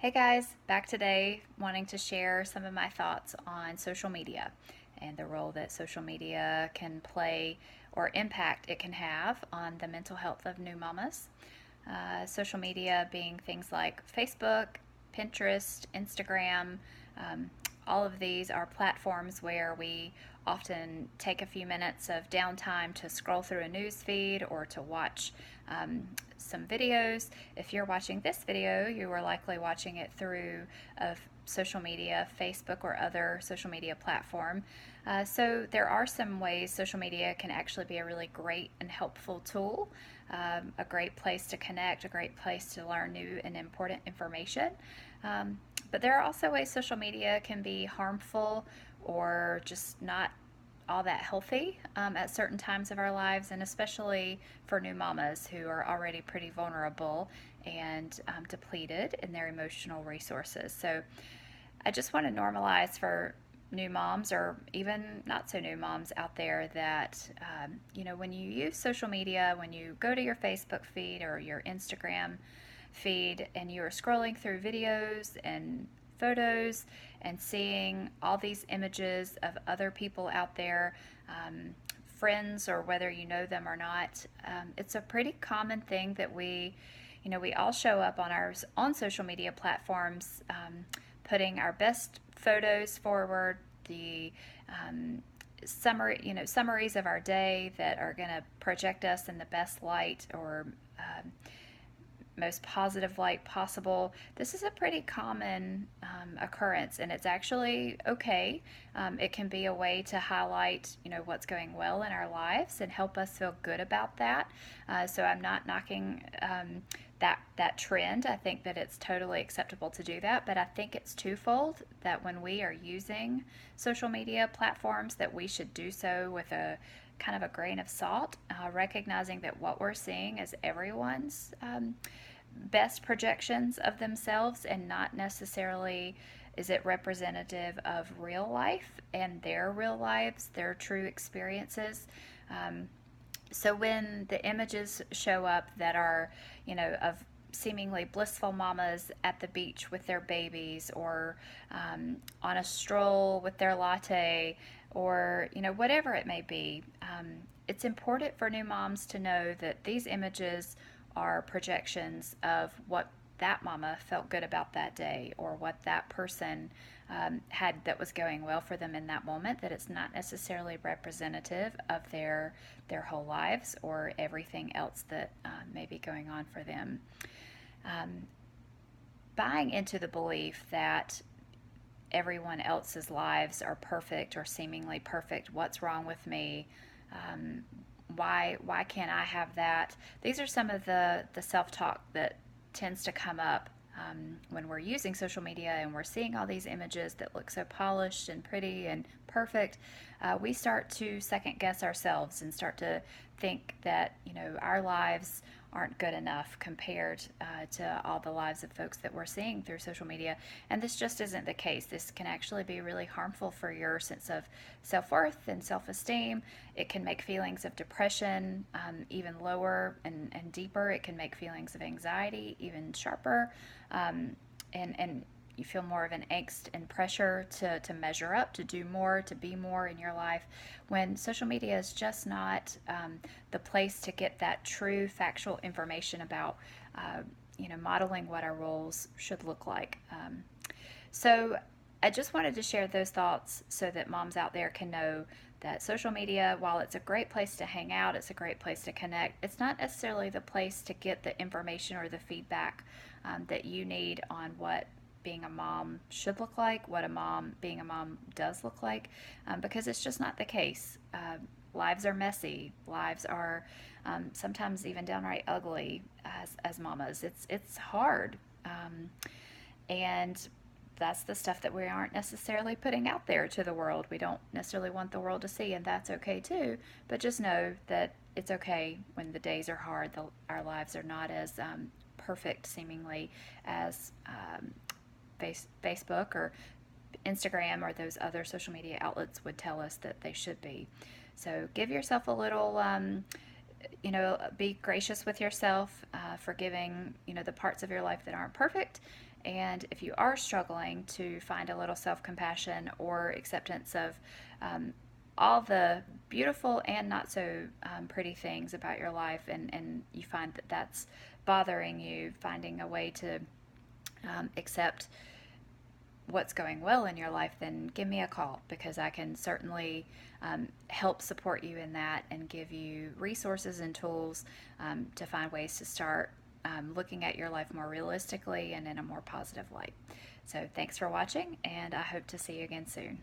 Hey guys, back today wanting to share some of my thoughts on social media and the role that social media can play or impact it can have on the mental health of new mamas. Social media being things like Facebook, Pinterest, Instagram. Um, all of these are platforms where we often take a few minutes of downtime to scroll through a news feed or to watch some videos. If you're watching this video, you are likely watching it through a social media, Facebook or other social media platform. So there are some ways social media can actually be a really great and helpful tool, a great place to connect, a great place to learn new and important information. But there are also ways social media can be harmful or just not all that healthy at certain times of our lives, and especially for new mamas who are already pretty vulnerable and depleted in their emotional resources. So I just want to normalize for new moms or even not so new moms out there that, when you use social media, when you go to your Facebook feed or your Instagram feed and you are scrolling through videos and photos and seeing all these images of other people out there, friends or whether you know them or not, it's a pretty common thing that we all show up on our on social media platforms, putting our best photos forward, the summaries of our day that are going to project us in the best light or most positive light possible. This is a pretty common occurrence, and it's actually okay. It can be a way to highlight, what's going well in our lives and help us feel good about that. So I'm not knocking that trend. I think that it's totally acceptable to do that, but I think it's twofold. That when we are using social media platforms, that we should do so with a kind of a grain of salt, recognizing that what we're seeing is everyone's best projections of themselves and not necessarily is it representative of real life and their real lives, their true experiences. So when the images show up that are, of seemingly blissful mamas at the beach with their babies or on a stroll with their latte or, whatever it may be, it's important for new moms to know that these images are projections of what that mama felt good about that day or what that person had that was going well for them in that moment, that it's not necessarily representative of their whole lives or everything else that may be going on for them. Um, Buying into the belief that everyone else's lives are perfect or seemingly perfect, what's wrong with me? Um, why can't I have that? These are some of the self-talk that tends to come up when we're using social media and we're seeing all these images that look so polished and pretty and perfect. We start to second guess ourselves and start to think that our lives aren't good enough compared to all the lives of folks that we're seeing through social media. And this just isn't the case. This can actually be really harmful for your sense of self-worth and self-esteem. It can make feelings of depression even lower and deeper. It can make feelings of anxiety even sharper. And you feel more of an angst and pressure to measure up, to do more, to be more in your life, when social media is just not the place to get that true factual information about, modeling what our roles should look like. So I just wanted to share those thoughts so that moms out there can know that social media, while it's a great place to hang out, it's a great place to connect, it's not necessarily the place to get the information or the feedback that you need on what being a mom should look like, what being a mom does look like, because it's just not the case. Lives are messy. Lives are sometimes even downright ugly as mamas. It's hard, and that's the stuff that we aren't necessarily putting out there to the world. We don't necessarily want the world to see, and that's okay too. But just know that it's okay when the days are hard. Our lives are not as perfect, seemingly, as Facebook or Instagram or those other social media outlets would tell us that they should be. So give yourself a little, be gracious with yourself, forgiving, the parts of your life that aren't perfect, And if you are struggling to find a little self compassion or acceptance of um, all the beautiful and not so pretty things about your life, and you find that that's bothering you, finding a way to accept what's going well in your life, then give me a call, because I can certainly help support you in that and give you resources and tools to find ways to start looking at your life more realistically and in a more positive light. So, thanks for watching, and I hope to see you again soon.